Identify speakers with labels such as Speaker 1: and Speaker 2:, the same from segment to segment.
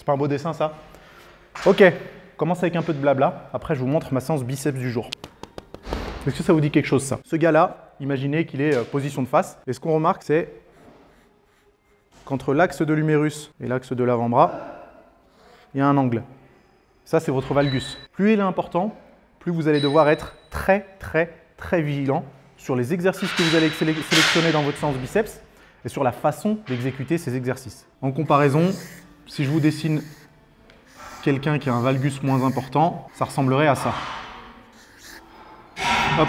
Speaker 1: C'est pas un beau dessin, ça? Ok, on commence avec un peu de blabla. Après, je vous montre ma séance biceps du jour. Est-ce que ça vous dit quelque chose, ça? Ce gars-là, imaginez qu'il est position de face. Et ce qu'on remarque, c'est qu'entre l'axe de l'humérus et l'axe de l'avant-bras, il y a un angle. Ça, c'est votre valgus. Plus il est important, plus vous allez devoir être très vigilant sur les exercices que vous allez sélectionner dans votre séance biceps et sur la façon d'exécuter ces exercices. En comparaison, si je vous dessine quelqu'un qui a un valgus moins important, ça ressemblerait à ça. Hop.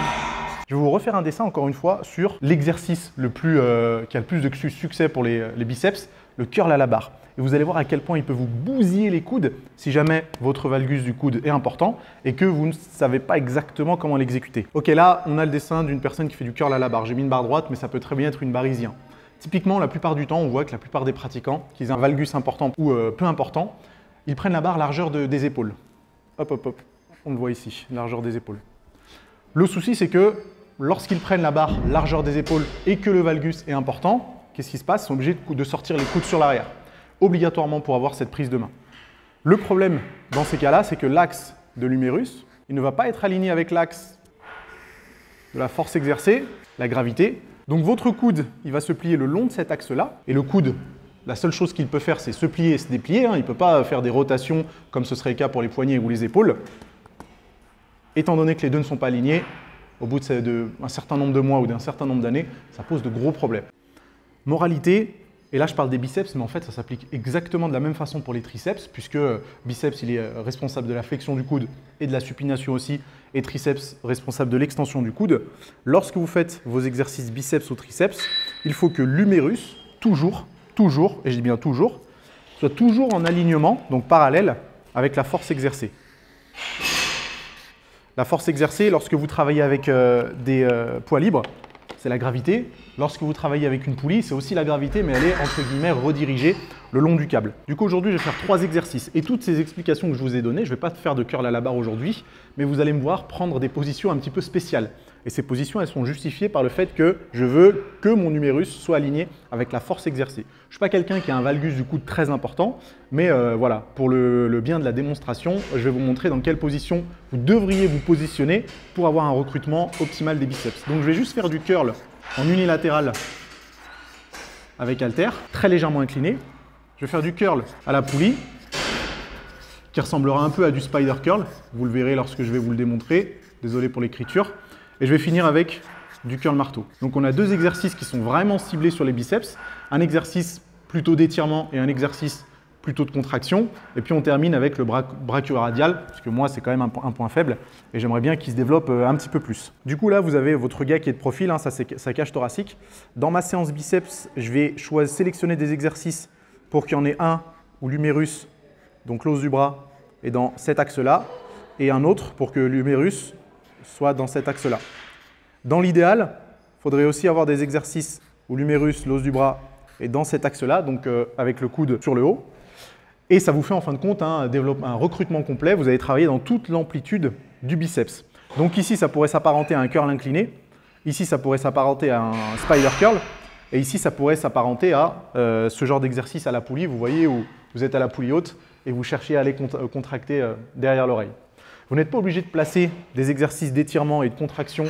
Speaker 1: Je vais vous refaire un dessin, encore une fois, sur l'exercice qui a le plus de succès pour les biceps, le curl à la barre. Et vous allez voir à quel point il peut vous bousiller les coudes si jamais votre valgus du coude est important et que vous ne savez pas exactement comment l'exécuter. Ok, là, on a le dessin d'une personne qui fait du curl à la barre. J'ai mis une barre droite, mais ça peut très bien être une barre isien. Typiquement, la plupart du temps, on voit que la plupart des pratiquants, qu'ils aient un valgus important ou peu important, ils prennent la barre largeur des épaules. Hop, hop, hop. On le voit ici, largeur des épaules. Le souci, c'est que lorsqu'ils prennent la barre largeur des épaules et que le valgus est important, qu'est-ce qui se passe? Ils sont obligés de sortir les coudes sur l'arrière, obligatoirement pour avoir cette prise de main. Le problème dans ces cas-là, c'est que l'axe de l'humérus, il ne va pas être aligné avec l'axe de la force exercée, la gravité. Donc votre coude, il va se plier le long de cet axe-là. Et le coude, la seule chose qu'il peut faire, c'est se plier et se déplier. Il ne peut pas faire des rotations comme ce serait le cas pour les poignets ou les épaules. Étant donné que les deux ne sont pas alignés, au bout d'un certain nombre de mois ou d'un certain nombre d'années, ça pose de gros problèmes. Moralité, et là je parle des biceps, mais en fait ça s'applique exactement de la même façon pour les triceps, puisque biceps il est responsable de la flexion du coude et de la supination aussi, et triceps responsable de l'extension du coude. Lorsque vous faites vos exercices biceps ou triceps, il faut que l'humérus, toujours, et je dis bien toujours, soit toujours en alignement, donc parallèle, avec la force exercée. La force exercée, lorsque vous travaillez avec des poids libres, c'est la gravité. Lorsque vous travaillez avec une poulie, c'est aussi la gravité, mais elle est entre guillemets redirigée le long du câble. Du coup, aujourd'hui, je vais faire 3 exercices. Et toutes ces explications que je vous ai données, je ne vais pas faire de curl à la barre aujourd'hui, mais vous allez me voir prendre des positions un petit peu spéciales. Et ces positions, elles sont justifiées par le fait que je veux que mon humérus soit aligné avec la force exercée. Je ne suis pas quelqu'un qui a un valgus du coude très important, mais voilà, pour le bien de la démonstration, je vais vous montrer dans quelle position vous devriez vous positionner pour avoir un recrutement optimal des biceps. Donc, je vais juste faire du curl en unilatéral avec haltère, très légèrement incliné. Je vais faire du curl à la poulie, qui ressemblera un peu à du spider curl. Vous le verrez lorsque je vais vous le démontrer. Désolé pour l'écriture. Et je vais finir avec du curl marteau. Donc on a 2 exercices qui sont vraiment ciblés sur les biceps. Un exercice plutôt d'étirement et un exercice plutôt de contraction. Et puis on termine avec le brachio-radial, parce que moi c'est quand même un point faible et j'aimerais bien qu'il se développe un petit peu plus. Du coup là vous avez votre gars qui est de profil, hein, ça c'est sa cage thoracique. Dans ma séance biceps, je vais sélectionner des exercices pour qu'il y en ait un où l'humérus, donc l'os du bras, est dans cet axe-là, et un autre pour que l'humérus soit dans cet axe-là. Dans l'idéal, il faudrait aussi avoir des exercices où l'humérus, l'os du bras, est dans cet axe-là, donc avec le coude sur le haut. Et ça vous fait en fin de compte un recrutement complet. Vous allez travailler dans toute l'amplitude du biceps. Donc ici, ça pourrait s'apparenter à un curl incliné. Ici, ça pourrait s'apparenter à un spider curl. Et ici, ça pourrait s'apparenter à ce genre d'exercice à la poulie. Vous voyez où vous êtes à la poulie haute et vous cherchez à aller contracter derrière l'oreille. Vous n'êtes pas obligé de placer des exercices d'étirement et de contraction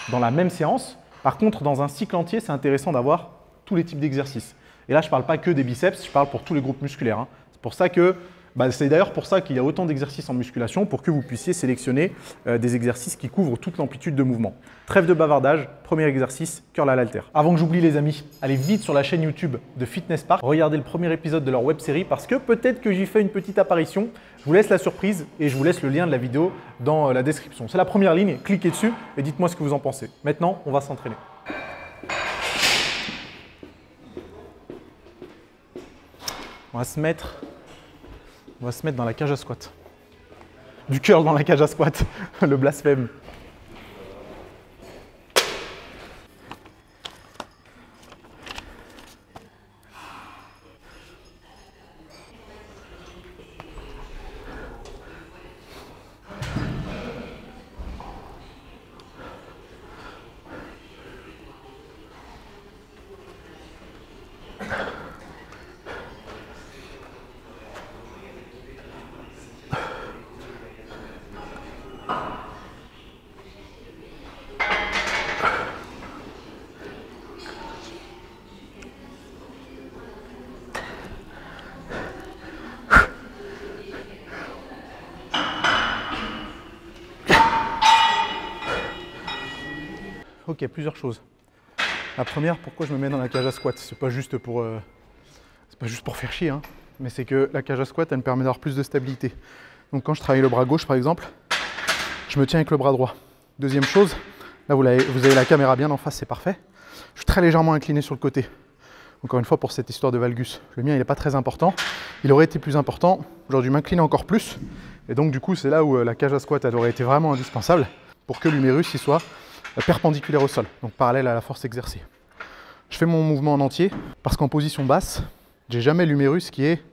Speaker 1: dans la même séance. Par contre, dans un cycle entier, c'est intéressant d'avoir tous les types d'exercices. Et là, je ne parle pas que des biceps, je parle pour tous les groupes musculaires. C'est pour ça que, c'est d'ailleurs pour ça qu'il y a autant d'exercices en musculation, pour que vous puissiez sélectionner des exercices qui couvrent toute l'amplitude de mouvement. Trêve de bavardage, premier exercice, curl à l'haltère. Avant que j'oublie les amis, allez vite sur la chaîne YouTube de Fitness Park, regardez le premier épisode de leur web série parce que peut-être que j'y fais une petite apparition. Je vous laisse la surprise et je vous laisse le lien de la vidéo dans la description. C'est la première ligne, cliquez dessus et dites-moi ce que vous en pensez. Maintenant, on va s'entraîner. On va se mettre dans la cage à squat. Du curl dans la cage à squat, le blasphème. Ok, plusieurs choses. La première, pourquoi je me mets dans la cage à squat? C'est pas juste pour faire chier, hein, mais c'est que la cage à squat, elle me permet d'avoir plus de stabilité. Donc quand je travaille le bras gauche, par exemple, je me tiens avec le bras droit. Deuxième chose, là vous avez la caméra bien en face, c'est parfait. Je suis très légèrement incliné sur le côté. Encore une fois, pour cette histoire de valgus. Le mien, il n'est pas très important. Il aurait été plus important. J'aurais dû m'incliner encore plus. Et donc, du coup, c'est là où la cage à squat, elle aurait été vraiment indispensable pour que l'humérus il soit perpendiculaire au sol, donc parallèle à la force exercée. Je fais mon mouvement en entier parce qu'en position basse, j'ai jamais l'humérus qui est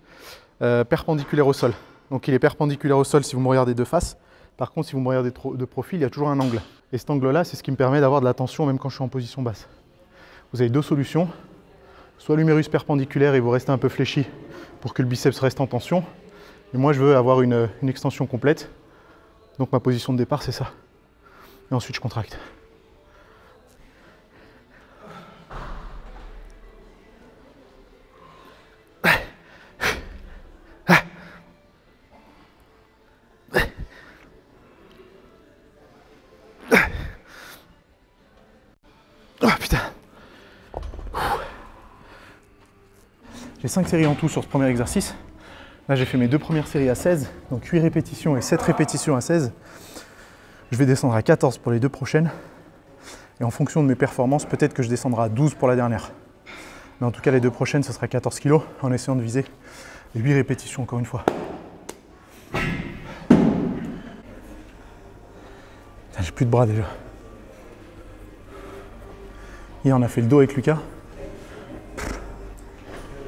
Speaker 1: perpendiculaire au sol. Donc, il est perpendiculaire au sol si vous me regardez de face. Par contre, si vous me regardez de profil, il y a toujours un angle. Et cet angle-là, c'est ce qui me permet d'avoir de la tension même quand je suis en position basse. Vous avez deux solutions. Soit l'humérus perpendiculaire et vous restez un peu fléchi pour que le biceps reste en tension. Et moi, je veux avoir une extension complète. Donc ma position de départ, c'est ça. Et ensuite, je contracte. Oh putain. J'ai 5 séries en tout sur ce premier exercice. Là, j'ai fait mes 2 premières séries à 16, donc 8 répétitions et 7 répétitions à 16. Je vais descendre à 14 pour les 2 prochaines. Et en fonction de mes performances, peut-être que je descendrai à 12 pour la dernière. Mais en tout cas, les 2 prochaines, ce sera 14 kg en essayant de viser les 8 répétitions encore une fois. J'ai plus de bras déjà. Hier, on a fait le dos avec Lucas.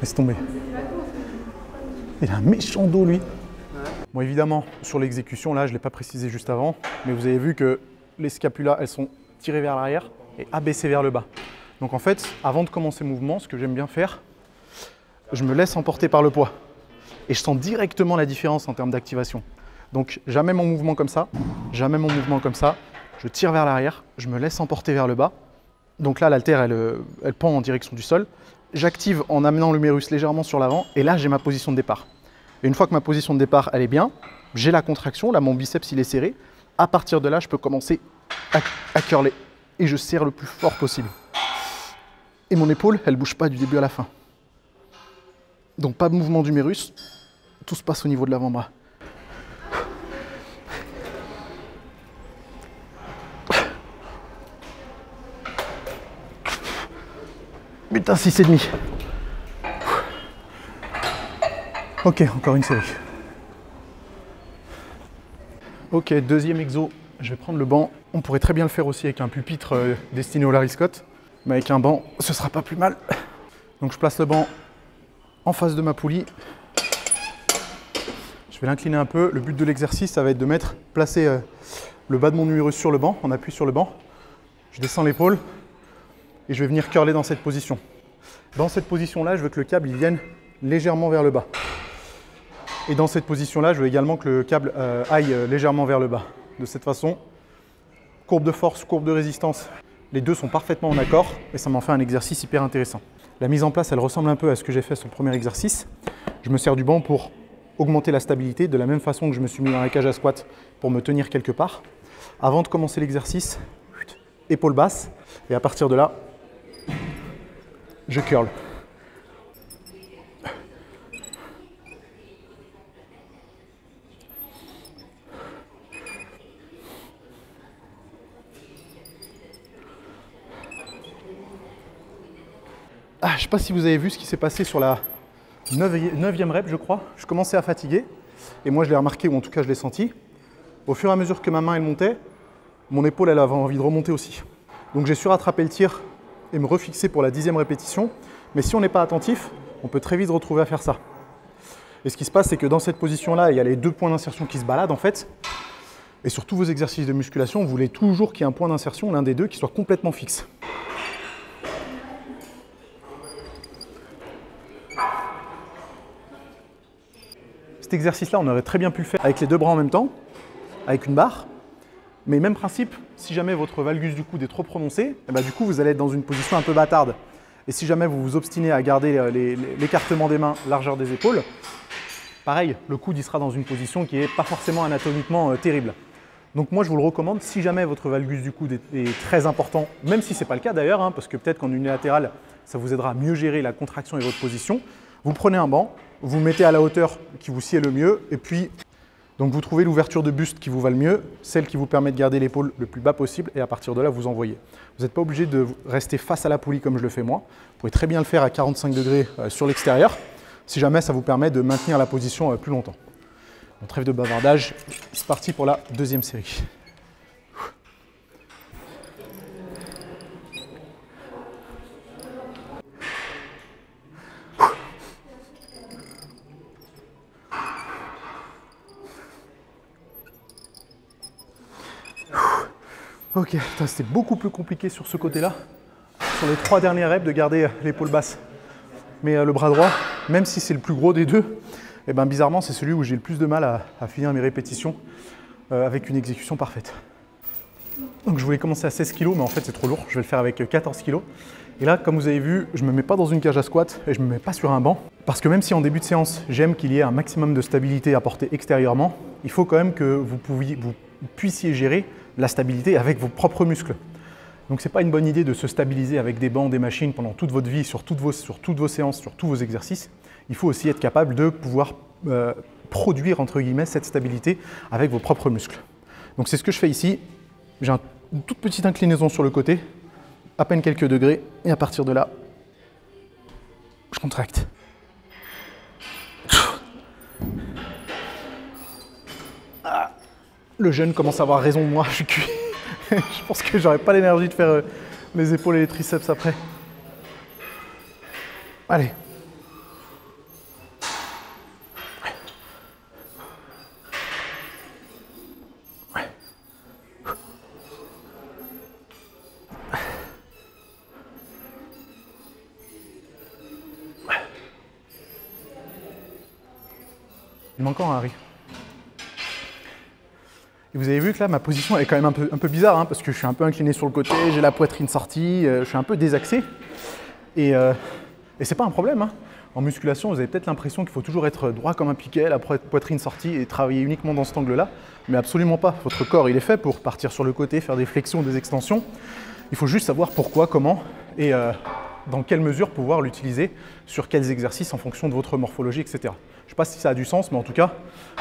Speaker 1: Laisse tomber. Il a un méchant dos, lui. Bon, évidemment, sur l'exécution, là, je ne l'ai pas précisé juste avant, mais vous avez vu que les scapulas, elles sont tirées vers l'arrière et abaissées vers le bas. Donc en fait, avant de commencer le mouvement, ce que j'aime bien faire, je me laisse emporter par le poids. Et je sens directement la différence en termes d'activation. Donc jamais mon mouvement comme ça, jamais mon mouvement comme ça. Je tire vers l'arrière, je me laisse emporter vers le bas. Donc là, l'haltère, elle pend en direction du sol. J'active en amenant l'humérus légèrement sur l'avant et là j'ai ma position de départ. Et une fois que ma position de départ elle est bien, j'ai la contraction, là mon biceps il est serré. À partir de là, je peux commencer à curler et je serre le plus fort possible. Et mon épaule, elle ne bouge pas du début à la fin. Donc pas de mouvement d'humérus, tout se passe au niveau de l'avant-bras. Putain, 6,5. Ok, encore une série. Ok, deuxième exo. Je vais prendre le banc. On pourrait très bien le faire aussi avec un pupitre destiné au Larry Scott. Mais avec un banc, ce sera pas plus mal. Donc je place le banc en face de ma poulie. Je vais l'incliner un peu. Le but de l'exercice, ça va être de placer le bas de mon humérus sur le banc, on appuie sur le banc. Je descends l'épaule et je vais venir curler dans cette position. Dans cette position-là, je veux que le câble il vienne légèrement vers le bas. Et dans cette position-là, je veux également que le câble aille légèrement vers le bas. De cette façon, courbe de force, courbe de résistance, les deux sont parfaitement en accord et ça m'en fait un exercice hyper intéressant. La mise en place, elle ressemble un peu à ce que j'ai fait sur le premier exercice. Je me sers du banc pour augmenter la stabilité, de la même façon que je me suis mis dans la cage à squat pour me tenir quelque part. Avant de commencer l'exercice, épaule basse, et à partir de là, je curl. Je ne sais pas si vous avez vu ce qui s'est passé sur la 9e rep, je crois. Je commençais à fatiguer, et moi je l'ai remarqué, ou en tout cas je l'ai senti. Au fur et à mesure que ma main elle montait, mon épaule elle avait envie de remonter aussi. Donc j'ai su rattraper le tir et me refixer pour la 10e répétition. Mais si on n'est pas attentif, on peut très vite se retrouver à faire ça. Et ce qui se passe, c'est que dans cette position-là, il y a les deux points d'insertion qui se baladent en fait. Et sur tous vos exercices de musculation, vous voulez toujours qu'il y ait un point d'insertion, l'un des deux, qui soit complètement fixe. Cet exercice-là, on aurait très bien pu le faire avec les deux bras en même temps, avec une barre. Mais même principe, si jamais votre valgus du coude est trop prononcé, du coup vous allez être dans une position un peu bâtarde. Et si jamais vous vous obstinez à garder l'écartement des mains, largeur des épaules, pareil, le coude il sera dans une position qui n'est pas forcément anatomiquement terrible. Donc moi je vous le recommande si jamais votre valgus du coude est très important, même si ce n'est pas le cas d'ailleurs, hein, parce que peut-être qu'en unilatéral, ça vous aidera à mieux gérer la contraction et votre position. Vous prenez un banc, vous mettez à la hauteur qui vous sied le mieux, et puis donc vous trouvez l'ouverture de buste qui vous va le mieux, celle qui vous permet de garder l'épaule le plus bas possible, et à partir de là, vous envoyez. Vous n'êtes pas obligé de rester face à la poulie comme je le fais moi. Vous pouvez très bien le faire à 45 degrés sur l'extérieur, si jamais ça vous permet de maintenir la position plus longtemps. Bon, trêve de bavardage, c'est parti pour la deuxième série. Ok, c'était beaucoup plus compliqué sur ce côté-là, sur les 3 derniers reps, de garder l'épaule basse. Mais le bras droit, même si c'est le plus gros des deux, et ben bizarrement c'est celui où j'ai le plus de mal à finir mes répétitions avec une exécution parfaite. Donc je voulais commencer à 16 kg, mais en fait c'est trop lourd, je vais le faire avec 14 kg. Et là, comme vous avez vu, je ne me mets pas dans une cage à squat et je ne me mets pas sur un banc. Parce que même si en début de séance, j'aime qu'il y ait un maximum de stabilité apportée extérieurement, il faut quand même que vous puissiez gérer la stabilité avec vos propres muscles. Donc ce n'est pas une bonne idée de se stabiliser avec des bancs, des machines pendant toute votre vie, sur toutes vos séances, sur tous vos exercices. Il faut aussi être capable de pouvoir produire, entre guillemets, cette stabilité avec vos propres muscles. Donc c'est ce que je fais ici. J'ai une toute petite inclinaison sur le côté, à peine quelques degrés, et à partir de là, je contracte. Ah, le jeune commence à avoir raison de moi, je suis cuit. Je pense que j'aurais pas l'énergie de faire les épaules et les triceps après. Allez. Il manque encore un Harry. Et vous avez vu que là, ma position est quand même un peu bizarre, hein, parce que je suis un peu incliné sur le côté, j'ai la poitrine sortie, je suis un peu désaxé. Et c'est pas un problème. Hein. En musculation, vous avez peut-être l'impression qu'il faut toujours être droit comme un piquet, la poitrine sortie et travailler uniquement dans cet angle-là. Mais absolument pas. Votre corps, il est fait pour partir sur le côté, faire des flexions, des extensions. Il faut juste savoir pourquoi, comment et dans quelle mesure pouvoir l'utiliser, sur quels exercices en fonction de votre morphologie, etc. Je ne sais pas si ça a du sens, mais en tout cas,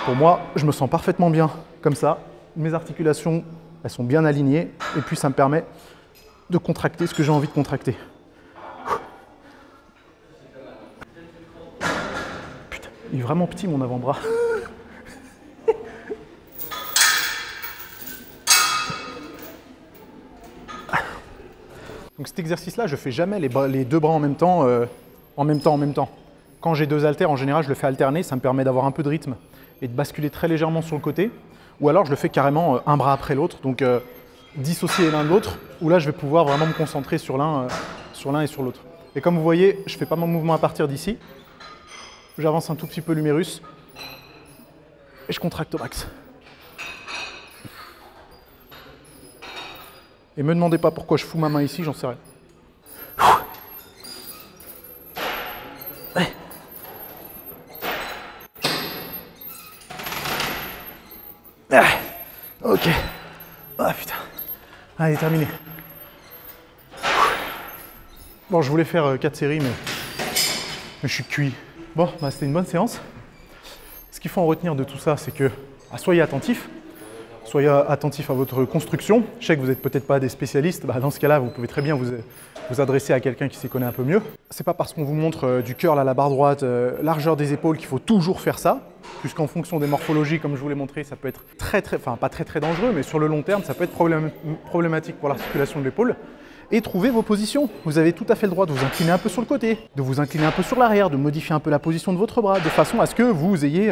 Speaker 1: pour moi, je me sens parfaitement bien comme ça. Mes articulations, elles sont bien alignées et puis ça me permet de contracter ce que j'ai envie de contracter. Putain, il est vraiment petit mon avant-bras. Donc cet exercice-là, je ne fais jamais les deux bras en même temps, Quand j'ai 2 haltères, en général, je le fais alterner, ça me permet d'avoir un peu de rythme et de basculer très légèrement sur le côté. Ou alors je le fais carrément un bras après l'autre, donc dissocier l'un de l'autre, où là je vais pouvoir vraiment me concentrer sur l'un et sur l'autre. Et comme vous voyez, je ne fais pas mon mouvement à partir d'ici. J'avance un tout petit peu l'humérus et je contracte au max. Et me demandez pas pourquoi je fous ma main ici, j'en sais rien. Ok. Ah putain. Allez, terminé. Bon, je voulais faire 4 séries, mais je suis cuit. Bon, bah, c'était une bonne séance. Ce qu'il faut en retenir de tout ça, c'est que soyez attentifs. Soyez attentifs à votre construction. Je sais que vous n'êtes peut-être pas des spécialistes. Bah, dans ce cas-là, vous pouvez très bien vous adresser à quelqu'un qui s'y connaît un peu mieux. C'est pas parce qu'on vous montre du curl à la barre droite, largeur des épaules qu'il faut toujours faire ça. Puisqu'en fonction des morphologies, comme je vous l'ai montré, ça peut être pas très dangereux, mais sur le long terme, ça peut être problématique pour l'articulation de l'épaule. Et trouvez vos positions. Vous avez tout à fait le droit de vous incliner un peu sur le côté, de vous incliner un peu sur l'arrière, de modifier un peu la position de votre bras, de façon à ce que vous ayez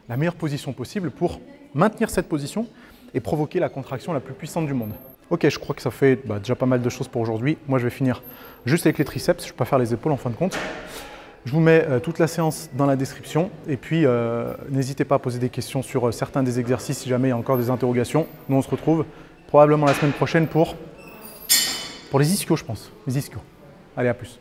Speaker 1: la meilleure position possible pour maintenir cette position et provoquer la contraction la plus puissante du monde. Ok, je crois que ça fait déjà pas mal de choses pour aujourd'hui. Moi, je vais finir juste avec les triceps. Je ne vais pas faire les épaules en fin de compte. Je vous mets toute la séance dans la description. Et puis, n'hésitez pas à poser des questions sur certains des exercices si jamais il y a encore des interrogations. Nous, on se retrouve probablement la semaine prochaine pour les ischios, je pense. Les ischios. Allez, à plus.